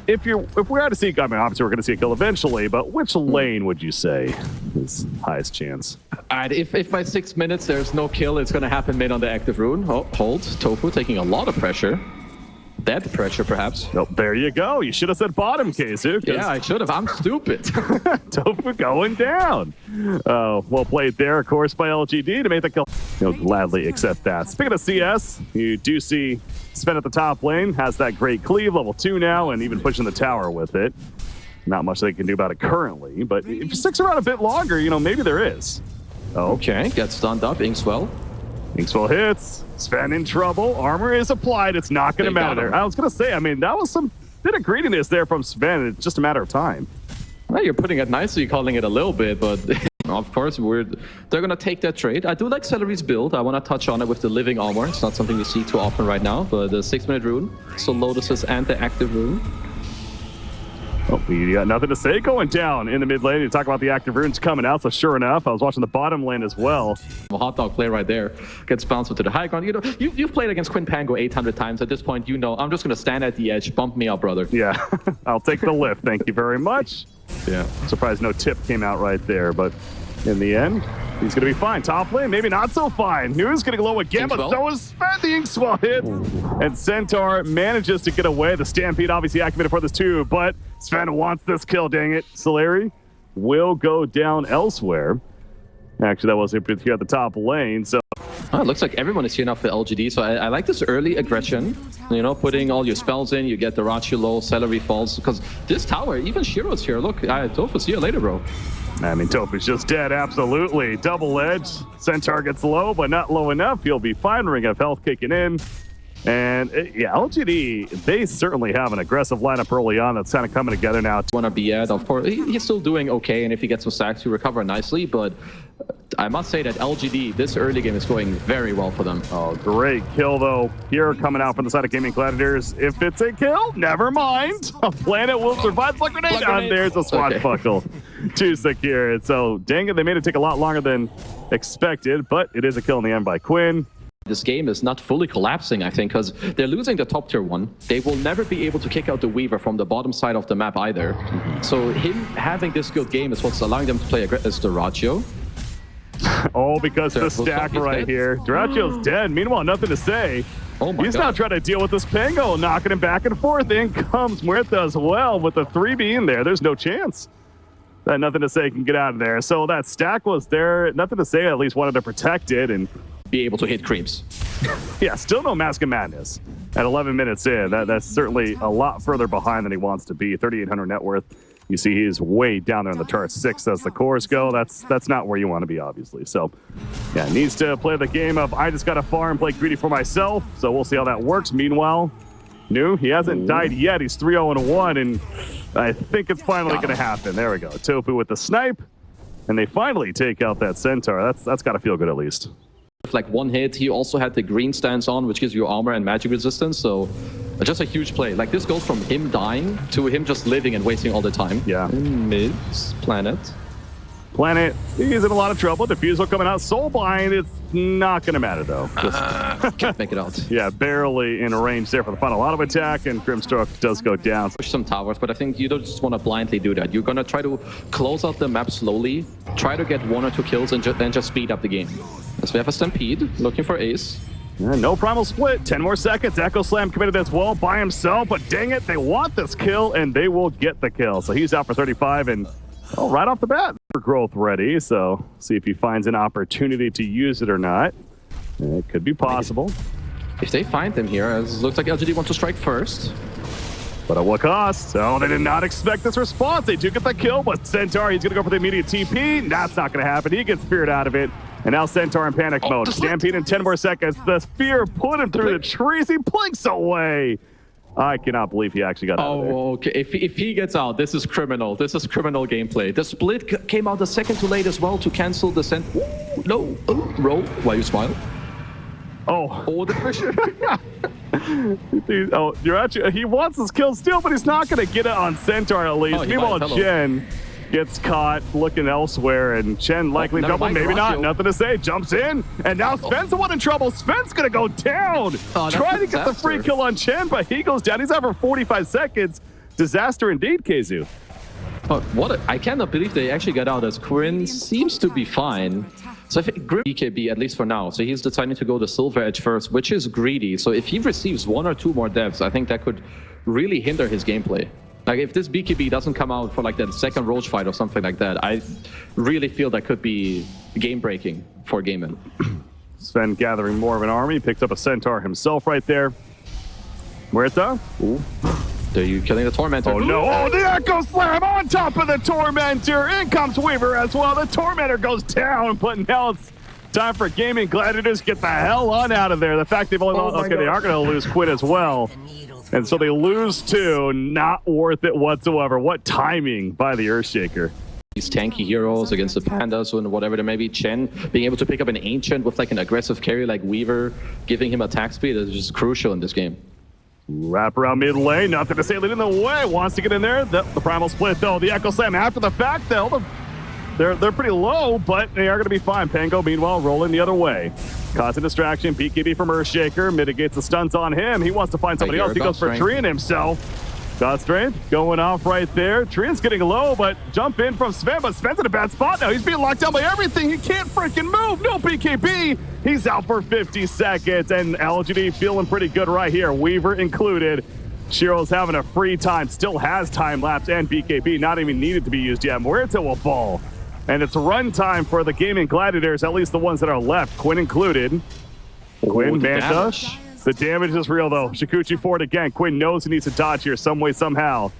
if we're out to see, I mean, obviously we're going to see a kill eventually, but which lane would you say is highest chance? If by 6 minutes there's no kill, it's going to happen mid on the active rune. Oh, hold. Tofu taking a lot of pressure. Dead pressure, perhaps. Oh, there you go. You should have said bottom, Keisu. Yeah, I should have. I'm stupid. Tofu going down. Well played there, of course, by LGD to make the kill. He'll gladly accept that. Speaking of CS, you do see Sven at the top lane, has that great cleave, level 2 now, and even pushing the tower with it. Not much they can do about it currently, but if it sticks around a bit longer, you know, maybe there is. Oh. Okay, gets stunned up, Inkswell. Inkswell hits. Sven in trouble. Armor is applied. It's not going to matter. I was going to say, I mean, that was some bit of greediness there from Sven. It's just a matter of time. Well, you're putting it nicely, calling it a little bit, but of course, they're going to take that trade. I do like Celery's build. I want to touch on it with the living armor. It's not something we see too often right now, but the 6-minute rune, so Lotuses and the active rune. Oh, you got nothing to say going down in the mid lane. You talk about the active runes coming out, so sure enough, I was watching the bottom lane as well. A hot dog play right there. Gets bounced into the high ground. You know, you've played against Quinn Pango 800 times. At this point, you know, I'm just going to stand at the edge. Bump me up, brother. Yeah, I'll take the lift. Thank you very much. Yeah, surprised no tip came out right there, but in the end, he's going to be fine. Top lane, maybe not so fine. News getting low again, but so is Sven. The Inkswell hit. And Centaur manages to get away. The Stampede obviously activated for this too, but Sven wants this kill, dang it. Solari will go down elsewhere. Actually, that was here at the top lane, so... Oh, it looks like everyone is here now for LGD, so I like this early aggression. You know, putting all your spells in, you get the Rapier low, Celery falls, because this tower, even Shiro's here. Look, Tofu, see you later, bro. I mean, Tofu's just dead, absolutely. Double edge. Centaur gets low, but not low enough. He'll be fine. Ring of health kicking in. And yeah, LGD, they certainly have an aggressive lineup early on that's kind of coming together now. Want to be at, of course, he's still doing okay, and if he gets some stacks, he'll recover nicely, but I must say that LGD, this early game is going very well for them. Oh, great kill, though. Here coming out from the side of Gaming Gladiators. If it's a kill, never mind. A planet will survive. Plug grenade. There's a swashbuckle to secure it. So, dang it, they made it take a lot longer than expected, but it is a kill in the end by Quinn. This game is not fully collapsing, I think, because they're losing the top tier one. They will never be able to kick out the Weaver from the bottom side of the map either. So him having this good game is what's allowing them to play as Duraccio. Oh, because the stack right here. Duracio's dead. Meanwhile, nothing to say. Oh my He's God. now trying to deal with this Pango, knocking him back and forth. In comes Muerta as well with the 3B in there. There's no chance that nothing to say can get out of there. So that stack was there. Nothing to say, at least wanted to protect it and be able to hit creeps. Yeah, still no Mask of Madness at 11 minutes in. That's certainly a lot further behind than he wants to be. 3,800 net worth. You see he's way down there in the chart. 6 as the cores go. That's not where you want to be, obviously. So, yeah, needs to play the game of I just got to farm, play greedy for myself. So we'll see how that works. Meanwhile, New, he hasn't died yet. He's 3-0-1, and I think it's finally going to happen. There we go. Tofu with the snipe, and they finally take out that Centaur. That's got to feel good at least. Like one hit, he also had the green stance on, which gives you armor and magic resistance, so just a huge play. Like this goes from him dying to him just living and wasting all the time. Yeah. Mids, Planet, he's in a lot of trouble. Diffusal coming out, Soulbind, it's not going to matter though. Can't make it out. Yeah, barely in range there for the final auto attack, and Grimstroke does go down. Push some towers, but I think you don't just want to blindly do that. You're going to try to close out the map slowly, try to get 1 or 2 kills, and then just speed up the game. So we have a Stampede, looking for Ace. Yeah, no primal split, 10 more seconds. Echo Slam committed as well by himself, but dang it, they want this kill, and they will get the kill. So he's out for 35, and right off the bat, for growth ready. So see if he finds an opportunity to use it or not. It could be possible. If they find them here, it looks like LGD wants to strike first. But at what cost? Oh, they did not expect this response. They do get the kill, but Centaur, he's going to go for the immediate TP. That's not going to happen. He gets feared out of it. And now Centaur in panic mode. Stampede in 10 more seconds. The fear put him through the trees. He blinks away. I cannot believe he actually got out of there. Oh, okay. If he gets out, this is criminal. This is criminal gameplay. The split came out a second too late as well to cancel the send. No. Oh, roll. Why you smile? Oh, the pressure. You're actually, he wants his kill still, but he's not going to get it on Centaur at least. Meanwhile, Jen, gets caught looking elsewhere, and Chen likely double, maybe not. Nothing to say. Jumps in, and now Sven's the one in trouble. Sven's gonna go down. Trying to get the free kill on Chen, but he goes down. He's out for 45 seconds. Disaster indeed, KZU. Oh, I cannot believe they actually got out, as Quinn seems to be fine. So I think Grim BKB, at least for now. So he's deciding to go the Silver Edge first, which is greedy. So if he receives 1 or 2 more devs, I think that could really hinder his gameplay. Like, if this BKB doesn't come out for like that second Roach fight or something like that, I really feel that could be game-breaking for Gaiman. Sven gathering more of an army, picked up a Centaur himself right there. Muerta. Ooh. Are you killing the Tormentor? Oh no, oh, the Echo Slam on top of the Tormentor. In comes Weaver as well. The Tormentor goes down, but now it's time for Gaming Gladiators. Get the hell on out of there. The fact they've only lost, okay, they are going to lose Quinn as well. And so they lose 2, not worth it whatsoever. What timing by the Earthshaker. These tanky heroes against the Pandas and whatever there may be. Chen being able to pick up an Ancient with like an aggressive carry like Weaver, giving him attack speed is just crucial in this game. Wrap around mid lane, nothing to say, leading the way. Wants to get in there. The Primal Split though. The Echo Slam after the fact though. They're pretty low, but they are going to be fine. Pango, meanwhile, rolling the other way. Caught a distraction. BKB from Earthshaker. Mitigates the stunts on him. He wants to find somebody else. He goes for Trian himself. God Strength going off right there. Trian's getting low, but jump in from Sven. But Sven's in a bad spot now. He's being locked down by everything. He can't freaking move. No BKB. He's out for 50 seconds. And LGD feeling pretty good right here. Weaver included. Shiro's having a free time. Still has time lapse and BKB. Not even needed to be used yet. Muerta will fall. And it's run time for the Gaming Gladiators, at least the ones that are left, Quinn included. Quinn, Manta. The damage is real, though. Shikuchi for it again. Quinn knows he needs to dodge here some way, somehow.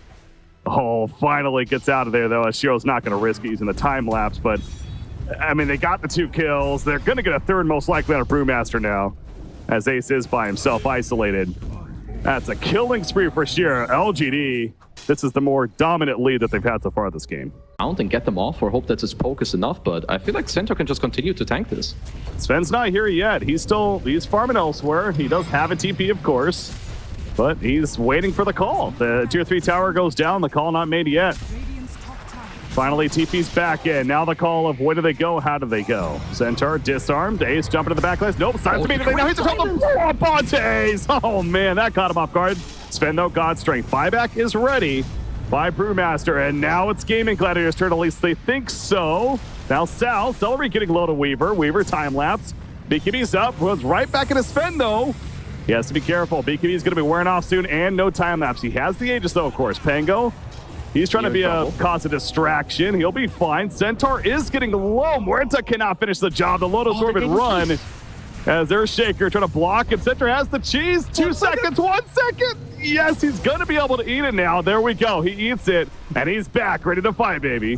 Oh, finally gets out of there, though, as Shiro's not going to risk it using the time lapse. But, I mean, they got the 2 kills. They're going to get a 3rd most likely on a Brewmaster now, as Ace is by himself, isolated. That's a killing spree for Shiro. LGD, this is the more dominant lead that they've had so far this game. And get them off or hope that his poke is enough, but I feel like Centaur can just continue to tank this. Sven's not here yet. He's farming elsewhere. He does have a TP, of course, but he's waiting for the call. The tier 3 tower goes down. The call not made yet. Finally, TP's back in. Now the call of where do they go? How do they go? Centaur disarmed. Ace jumping to the back list. Nope, signs immediately. Now he's just on the Ponte Ace. Oh man, that caught him off guard. Sven though, God Strength. Buyback is ready by Brewmaster, and now it's Gaming Gladiators' turn, at least they think so. Now Sal, Celery getting low to Weaver. Weaver time lapse. BKB's up, goes right back into Sven though. He has to be careful. BKB's going to be wearing off soon, and no time lapse. He has the Aegis though, of course. Pango, he's trying to be a cause of distraction. He'll be fine. Centaur is getting low. Muerta cannot finish the job. The Lotus Orbit run as Earthshaker trying to block, and Centaur has the cheese. 2 seconds, 1 second. Yes, he's going to be able to eat it now. There we go. He eats it, and he's back, ready to fight, baby.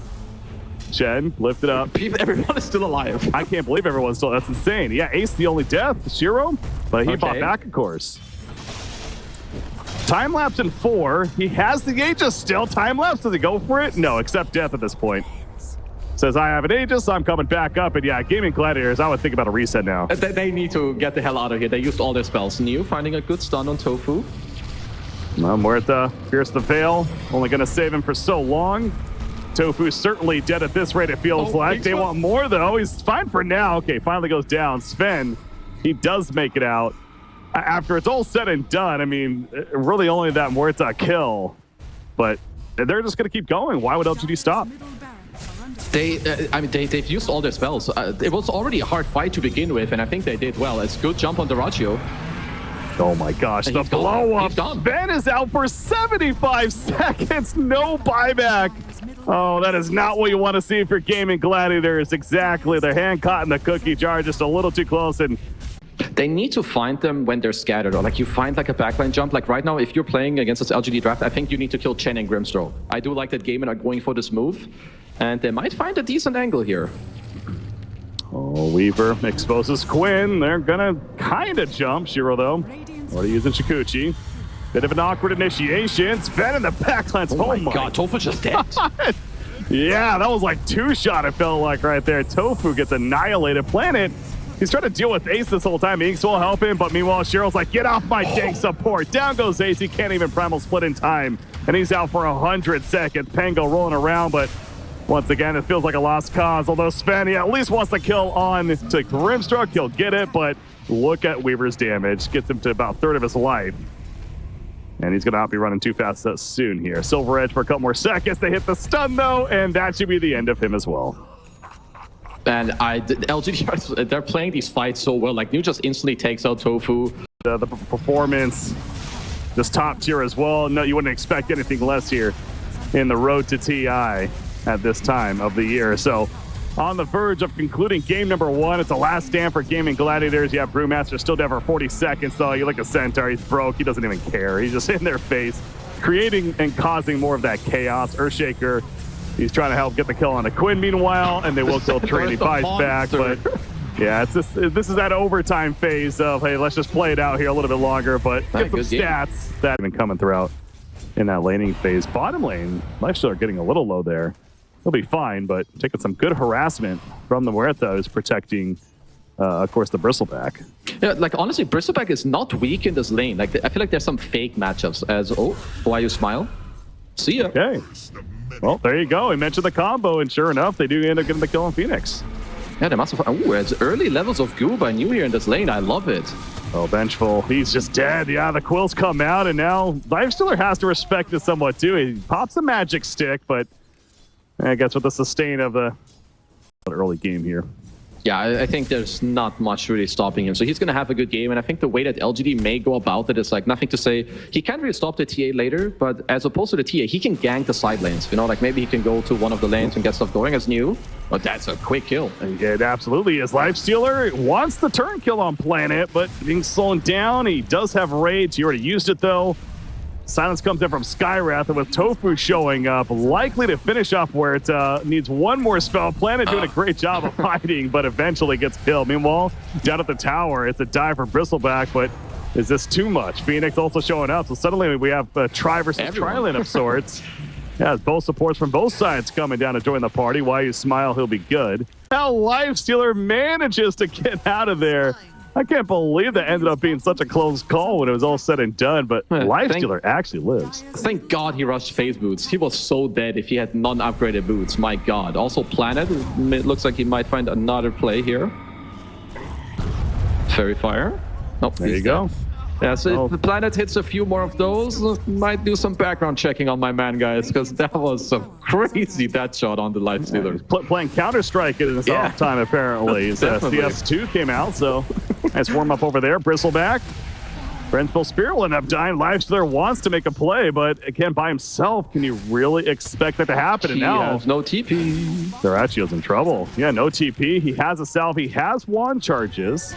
Chen, lift it up. Everyone is still alive. I can't believe everyone's still. That's insane. Yeah, Ace the only death. Shiro, but he fought back, of course. Time lapse in 4. He has the Aegis still. Time lapse. Does he go for it? No, except death at this point. Says, I have an Aegis, I'm coming back up. And yeah, Gaming Gladiators, I would think about a reset now. They need to get the hell out of here. They used all their spells. New finding a good stun on Tofu. Muerta, Pierce the Veil, only going to save him for so long. Tofu's certainly dead at this rate, it feels like. They want more, though. He's fine for now. Okay, finally goes down. Sven, he does make it out. After it's all said and done, I mean, really only that Muerta kill. But they're just going to keep going. Why would LGD stop? They've used all their spells. It was already a hard fight to begin with, and I think they did well. It's good jump on Dyrachio. Oh my gosh, the blow up. Ben is out for 75 seconds, no buyback. Oh, that is not what you want to see for Gaming Gladiators. Exactly, their hand caught in the cookie jar, just a little too close. And they need to find them when they're scattered, or like you find like a backline jump. Like right now, if you're playing against this LGD draft, I think you need to kill Chen and Grimstroke. I do like that Gaming are going for this move, and they might find a decent angle here. Oh, Weaver exposes Quinn. They're gonna kind of jump. Shiro, though, already using Shikuchi. Bit of an awkward initiation. Sven in the backlines. Oh my god, Tofu's just dead. Yeah, that was like 2-shot, it felt like right there. Tofu gets annihilated. Planet, he's trying to deal with Ace this whole time. Inks will help him, but meanwhile, Shiro's like, get off my dank support. Down goes Ace. He can't even Primal Split in time, and he's out for 100 seconds. Pango rolling around, but Once again, it feels like a lost cause, although Sven, he at least wants to kill on to Grimstroke. He'll get it, but look at Weaver's damage. Gets him to about a third of his life. And he's going to not be running too fast soon here. Silver Edge for a couple more seconds. They hit the stun, though, and that should be the end of him as well. And LGD, they're playing these fights so well. Like, New just instantly takes out Tofu. The performance, just top tier as well. No, you wouldn't expect anything less here in the road to TI at this time of the year. So on the verge of concluding game number 1. It's a last stand for Gaming Gladiators. You have Brewmaster still down for 40 seconds, though. You look at Centaur, he's broke. He doesn't even care. He's just in their face, creating and causing more of that chaos. Earthshaker, he's trying to help get the kill on the Quinn, meanwhile, and they will kill Trini Fights back. But yeah, it's just, this is that overtime phase of, hey, let's just play it out here a little bit longer, but get some stats that have been coming throughout in that laning phase. Bottom lane, Lifestealer getting a little low there. He'll be fine, but taking some good harassment from the Muerta, who's protecting, of course, the Bristleback. Yeah, like, honestly, Bristleback is not weak in this lane. Like, I feel like there's some fake matchups as, oh, why you smile? See ya. Okay. Well, there you go. He mentioned the combo, and sure enough, they do end up getting the kill on Phoenix. Yeah, they must have... Oh, it's early levels of goo by New here in this lane. I love it. Oh, Vengeful. He's just dead. Yeah, the quills come out, and now Lifestealer has to respect it somewhat, too. He pops a magic stick, but I guess with the sustain of the early game here. Yeah, I think there's not much really stopping him. So he's going to have a good game. And I think the way that LGD may go about it is like nothing to say. He can't really stop the TA later, but as opposed to the TA, he can gank the side lanes. You know, like maybe he can go to one of the lanes and get stuff going as New. But that's a quick kill. It absolutely is. Lifestealer wants the turn kill on Planet, but being slowed down. He does have Rage. He already used it, though. Silence comes in from Skywrath, and with Tofu showing up, likely to finish off where it needs one more spell. Planet doing a great job of hiding, but eventually gets killed. Meanwhile, down at the tower, it's a dive for Bristleback, but is this too much? Phoenix also showing up, so suddenly we have a Tri versus Tri-lane of sorts. Yeah, both supports from both sides coming down to join the party. Why you smile, he'll be good. Now Lifestealer manages to get out of there. I can't believe that ended up being such a close call when it was all said and done, but Lifestealer actually lives. Thank God he rushed phase boots. He was so dead if he had non-upgraded boots. My God. Also, Planet, it looks like he might find another play here. Fairy Fire. Nope, there you go. Yeah, so if the Planet hits a few more of those, might do some background checking on my man, guys, because that was some crazy death shot on the Lifestealer. Yeah, playing Counter-Strike in his off time, apparently. CS2 came out, so nice warm-up over there. Bristleback. Vengeful Spear will end up dying. Lifestealer wants to make a play, but again, by himself, can you really expect that to happen? And now, has no TP. Zarachio's in trouble. Yeah, no TP. He has a salve. He has wand charges.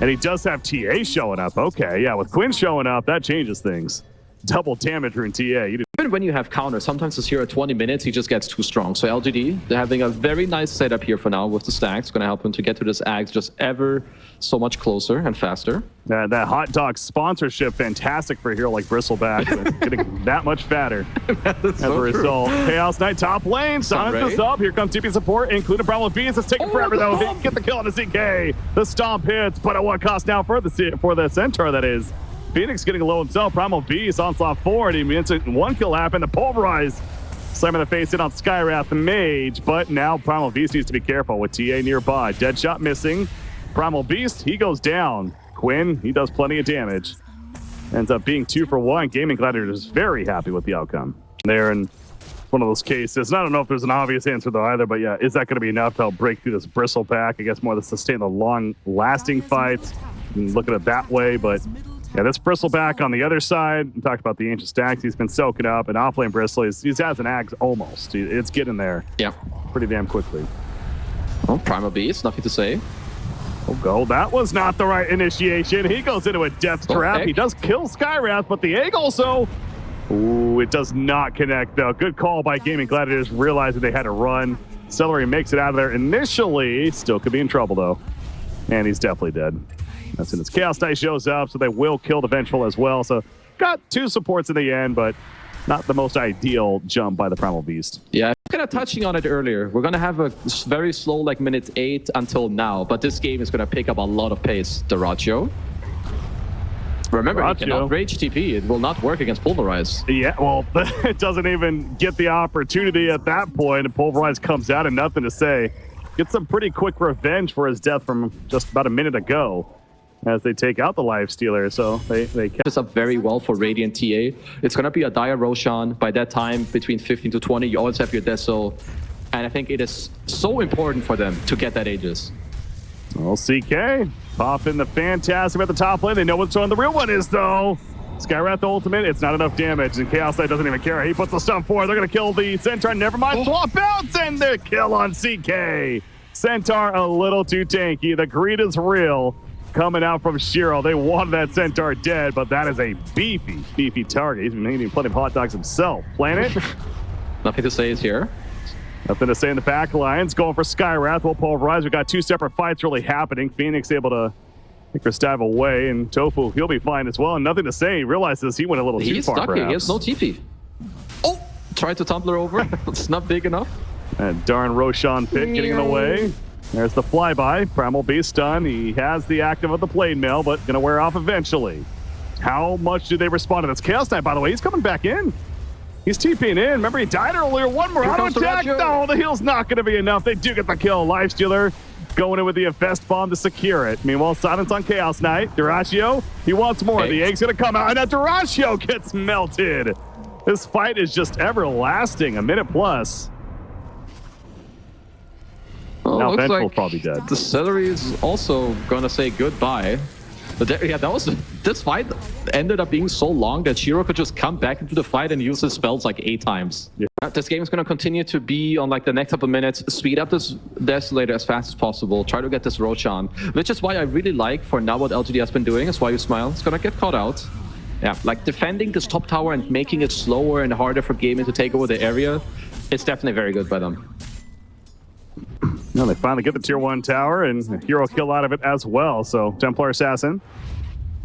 And he does have TA showing up. Okay, yeah, with Quinn showing up, that changes things. Double damage rune TA. Even when you have counter, sometimes this here at 20 minutes, he just gets too strong. So LGD, they're having a very nice setup here for now with the stacks. Going to help him to get to this Axe just ever so much closer and faster. That hot dog sponsorship, fantastic for a hero like Bristleback. Getting that much fatter as a result. Chaos Knight top lane. Silence this up. Here comes TP support, including Primal Beast. It's taking forever, though. They get the kill on the ZK. The stomp hits, but at what cost now for the Centaur, that is. Phoenix getting low himself. Primal Beast, Onslaught 4, and he means one kill happened. The Pulverize slamming the face in on Skywrath the Mage, but now Primal Beast needs to be careful with TA nearby. Deadshot missing. Primal Beast, he goes down. Quinn, he does plenty of damage. Ends up being 2 for 1. Gaming Gladiators is very happy with the outcome there in one of those cases. And I don't know if there's an obvious answer though either, but yeah, is that going to be enough to help break through this Bristleback? I guess more to sustain the long-lasting fights. You can look at it that way, but yeah, this Bristleback on the other side, we talked about the ancient stacks. He's been soaking up, and offlane Bristle, he has an Axe almost. It's getting there. Yeah. Pretty damn quickly. Oh, Primal Beast, nothing to say. Oh, go. That was not the right initiation. He goes into a death trap. He does kill Skywrath, but the egg also... Ooh, it does not connect, though. Good call by Gaming Gladiators, realizing they had to run. Celery makes it out of there initially. Still could be in trouble, though. And he's definitely dead. As soon as Chaos Knight shows up, so they will kill the Vengeful as well. So got 2 supports in the end, but not the most ideal jump by the Primal Beast. Yeah, kind of touching on it earlier. We're going to have a very slow, like minute 8 until now, but this game is going to pick up a lot of pace, Zarachio. Remember, he Racho. cannot rage TP. It will not work against Pulverize. Yeah, well, it doesn't even get the opportunity at that point. And Pulverize comes out and nothing to say. Gets some pretty quick revenge for his death from just about a minute ago as they take out the Life Stealer. So they kept This up very well for Radiant TA. It's going to be a dire Roshan. By that time, between 15 to 20, you always have your Deso. And I think it is so important for them to get that Aegis. Well, CK popping the Phantasm at the top lane. They know what's on the real one is, though. Skywrath ultimate, it's not enough damage, and Chaos Knight doesn't even care. He puts the stun forward. They're going to kill the Centaur. Never mind, swap outs, and the kill on CK. Centaur a little too tanky. The greed is real coming out from Shiro. They wanted that Centaur dead, but that is a beefy target. He's been eating plenty of hot dogs himself. Planet. Nothing to say is here. Nothing to say in the back lines. Going for Skywrath. Will Pulverize. We got two separate fights really happening. Phoenix able to take her stab away, and Tofu, he'll be fine as well. And nothing to say. He realizes he went a little too He's far, stuck here. perhaps. He has no TP. Oh! Tried to tumbler over. It's not big enough. And darn Roshan Pit getting in the way. There's the flyby. Primal Beast stun. He has the active of the blade mail, but gonna wear off eventually. How much do they respond to this? Chaos Knight, by the way, he's coming back in. He's TPing in. Remember, he died earlier. One more auto attack. No, the heal's not going to be enough. They do get the kill. Lifestealer going in with the Infest Bomb to secure it. Meanwhile, silence on Chaos Knight. Duraccio, he wants more. The egg's going to come out, and that Duraccio gets melted. This fight is just everlasting. A minute plus. Well, Now looks Vengeful's like probably dead. the Celery is also going to say goodbye. But yeah, this fight ended up being so long that Shiro could just come back into the fight and use his spells like 8 times. Yeah. This game is going to continue to be on like the next couple minutes. Speed up this Desolator as fast as possible. Try to get this Roshan, which is why I really like for now what LGD has been doing. Is why you smile. It's going to get caught out. Yeah, like defending this top tower and making it slower and harder for Gaming to take over the area. It's definitely very good by them. No, they finally get the tier 1 tower and a hero kill out of it as well. So Templar Assassin,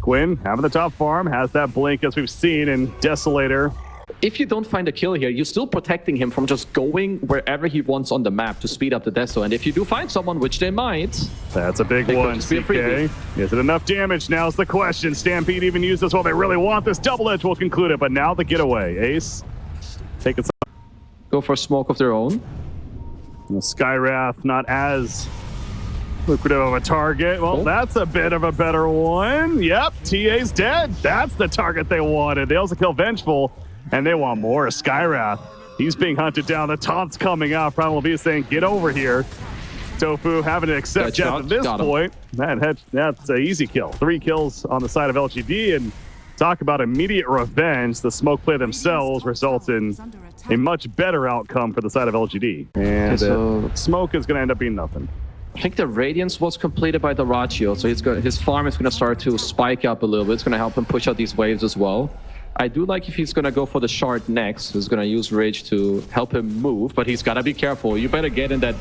Quinn having the top farm, has that blink as we've seen in Desolator. If you don't find a kill here, you're still protecting him from just going wherever he wants on the map to speed up the Deso. And if you do find someone, which they might, that's a big one, just be a freebie. CK. Is it enough damage? Now's the question. Stampede even used this. Well, they really want this. Double Edge will conclude it, but now the getaway. Ace taking some. go for a smoke of their own. Skywrath not as lucrative of a target. Well, that's a bit of a better one. Yep, TA's dead. That's the target they wanted. They also kill Vengeful, and they want more. Skywrath, he's being hunted down. The taunt's coming out. Primal Beast saying, get over here. Tofu having to accept death at this point. That's an easy kill. 3 kills on the side of LGD, and talk about immediate revenge. The smoke play themselves results in a much better outcome for the side of LGD. And so smoke is going to end up being nothing. I think the Radiance was completed by the Racho, so his farm is going to start to spike up a little bit. It's going to help him push out these waves as well. I do like if he's going to go for the shard next. He's going to use Rage to help him move, but he's got to be careful. You better get in that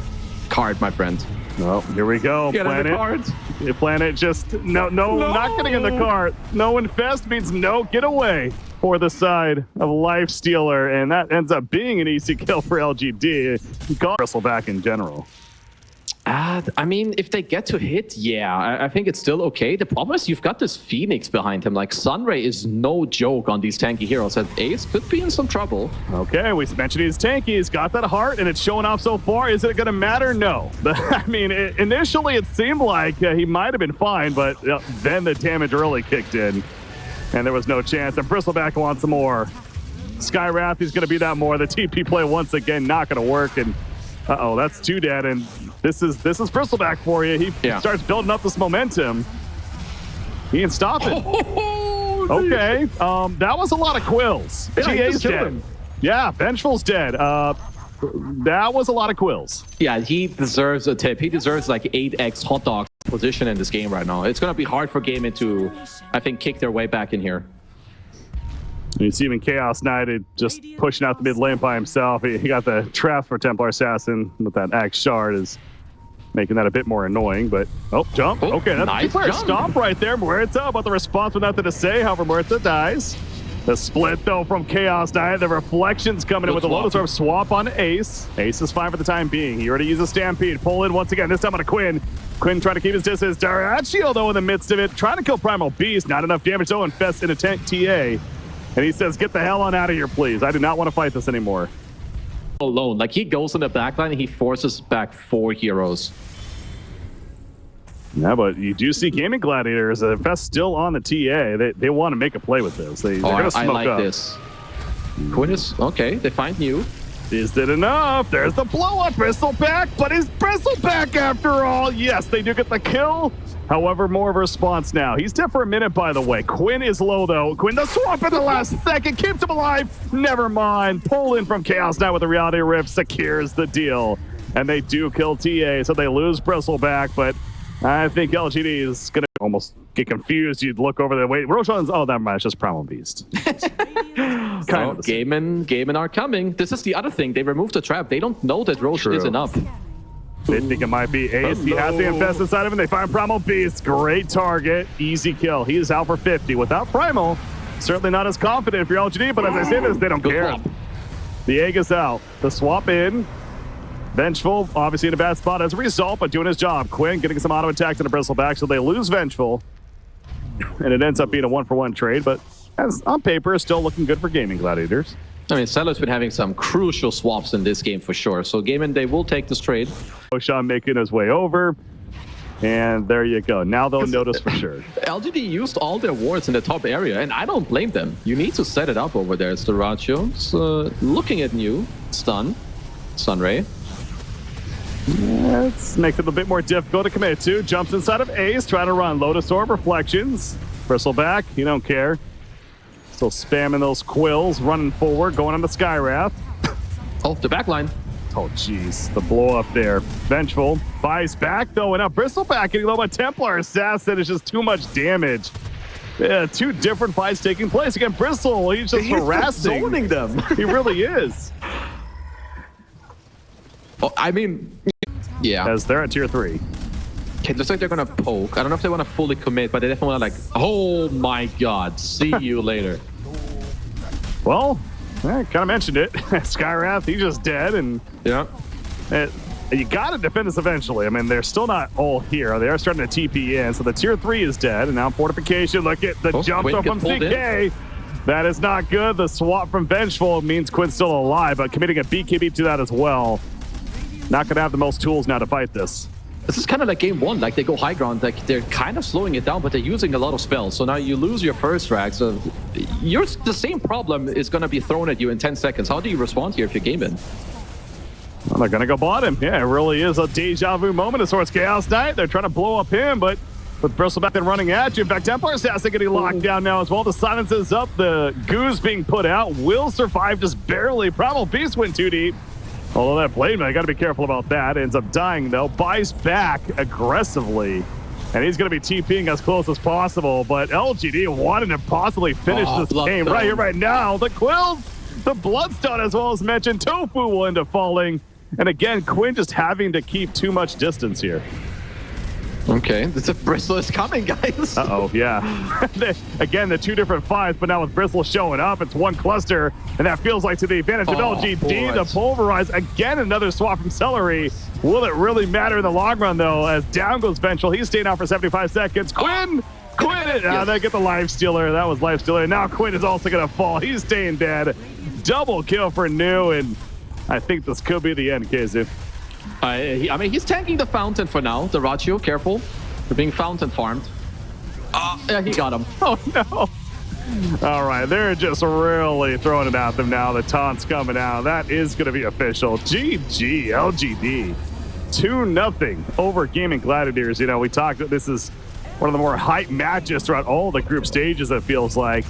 card, my friend. Well, here we go. Get Planet. in the card. The Planet just, no, not getting in the cart. No infest means no get away for the side of Lifestealer, and that ends up being an easy kill for LGD. Got Bristleback in general. I mean, if they get to hit, yeah, I think it's still okay. The problem is you've got this Phoenix behind him. Like, Sunray is no joke on these tanky heroes. And Ace could be in some trouble. Okay, we mentioned he's tanky. He's got that heart, and it's showing off so far. Is it going to matter? No. I mean, initially it seemed like he might have been fine, but then the damage really kicked in, and there was no chance. And Bristleback wants some more. Skywrath, he's going to be that more. The TP play once again not going to work, and uh-oh, that's 2 dead, and this is Bristleback for you. He starts building up this momentum. He can stop it. Okay, that was a lot of quills. TA's dead. Yeah, Vengeful's dead. That was a lot of quills. Yeah, he deserves a tip. He deserves like 8x hot dog position in this game right now. It's going to be hard for Gaming to, I think, kick their way back in here. You see even Chaos Knight just pushing out the mid lane by himself. He got the trap for Templar Assassin with that Axe Shard is making that a bit more annoying, but jump. Okay, that's nice. Stomp right there. Muerta about the response with nothing to say. However, Muerta dies. The split, though, from Chaos Knight. The reflections coming in with the Lotus Orb swap on Ace. Ace is fine for the time being. He already used a Stampede. Pull in once again, this time on a Quinn. Quinn trying to keep his distance. Darachio, though, in the midst of it, trying to kill Primal Beast. Not enough damage, though, Infest in a tank TA. And he says, get the hell on out of here, please. I do not want to fight this anymore. Alone. Like, he goes in the backline and he forces back 4 heroes. Yeah, but you do see Gaming Gladiators, Infest still on the TA. They want to make a play with this. They're going to smoke up. This. Quinn is... Okay, they find new. Is it enough? There's the blow up. Bristleback, but is Bristleback after all? Yes, they do get the kill. However, more of a response now. He's dead for a minute, by the way. Quinn is low, though. Quinn the swap in the last second. Keeps him alive. Never mind. Pull in from Chaos Knight with the Reality Rift. Secures the deal. And they do kill TA, so they lose Bristleback, but I think LGD is going to almost get confused. You'd look over there. Wait, Roshan's... Oh, never mind. It's just Primal Beast. So, Gaiman are coming. This is the other thing. They removed the trap. They don't know that Roshan is enough. They think it might be Ace. He has the Infest inside of him. They find Primal Beast. Great target. Easy kill. He is out for 50. Without Primal, certainly not as confident if you're LGD, but as I say this, they don't care. Swap. The egg is out. The swap in. Vengeful, obviously in a bad spot as a result, but doing his job. Quinn getting some auto attacks and a Bristleback, so they lose Vengeful. And it ends up being a 1-for-1 trade, but as on paper, still looking good for Gaming Gladiators. I mean, Cello's been having some crucial swaps in this game for sure. So Gaiman, they will take this trade. Roshan making his way over. And there you go. Now they'll notice for sure. LGD used all their wards in the top area, and I don't blame them. You need to set it up over there. It's the Ratio. Looking at you. Stun. Sunray. Let's make it a bit more difficult to commit to. Jumps inside of Ace, trying to run Lotus Orb Reflections. Bristleback, he don't care. Still spamming those quills, running forward, going on the Skywrath. Oh, the backline. Oh, jeez. The blow up there. Vengeful. Buys back, though, and now Bristleback getting low by Templar Assassin is just too much damage. Yeah, 2 different fights taking place. Again, Bristle, he's just harassing. Zoning them. He really is. Oh, I mean, yeah. As they're at tier 3. It looks like they're going to poke. I don't know if they want to fully commit, but they definitely want to oh my god, see you later. Well, I kind of mentioned it. Skywrath, he's just dead, and yeah, you got to defend this eventually. I mean, they're still not all here. They are starting to TP in, so the tier 3 is dead, and now Fortification. Look at the jump from CK. That is not good. The swap from Vengeful means Quinn's still alive, but committing a BKB to that as well. Not going to have the most tools now to fight this. This is kind of like game 1, like they go high ground, like they're kind of slowing it down, but they're using a lot of spells. So now you lose your first rack, so the same problem is going to be thrown at you in 10 seconds. How do you respond here if you're gaming? Well, they're going to go bottom. Yeah, it really is a deja vu moment of sorts. Chaos Knight, they're trying to blow up him, but with Bristleback then running at you. In fact, Templar Assassin getting locked down now as well. The silence is up. The goose being put out. Will survive just barely. Primal Beast went too deep. Although that blade man, got to be careful about that. Ends up dying though. Buys back aggressively. And he's going to be TPing as close as possible. But LGD wanted to possibly finish this game right here, right now. The Quills, the Bloodstone as well as mentioned. Tofu will end up falling. And again, Quinn just having to keep too much distance here. Okay, the Bristle is coming, guys. Uh-oh, yeah. Again, the 2 different fights, but now with Bristle showing up, it's 1 cluster, and that feels like to the advantage of LGD. The Pulverize, again, another swap from Celery. Will it really matter in the long run, though, as down goes Vengeful. He's staying out for 75 seconds. Quinn! They get the Life Stealer. That was Life Stealer. Now Quinn is also going to fall. He's staying dead. Double kill for New, and I think this could be the end, KZ. I mean, he's tanking the Fountain for now. The Ratio, careful. They're being Fountain farmed. Yeah, he got him. Oh, no. All right, they're just really throwing it at them now. The taunt's coming out. That is going to be official. GG, LGD. 2-0 over Gaming Gladiators. You know, we talked that this is one of the more hype matches throughout all the group stages, it feels like.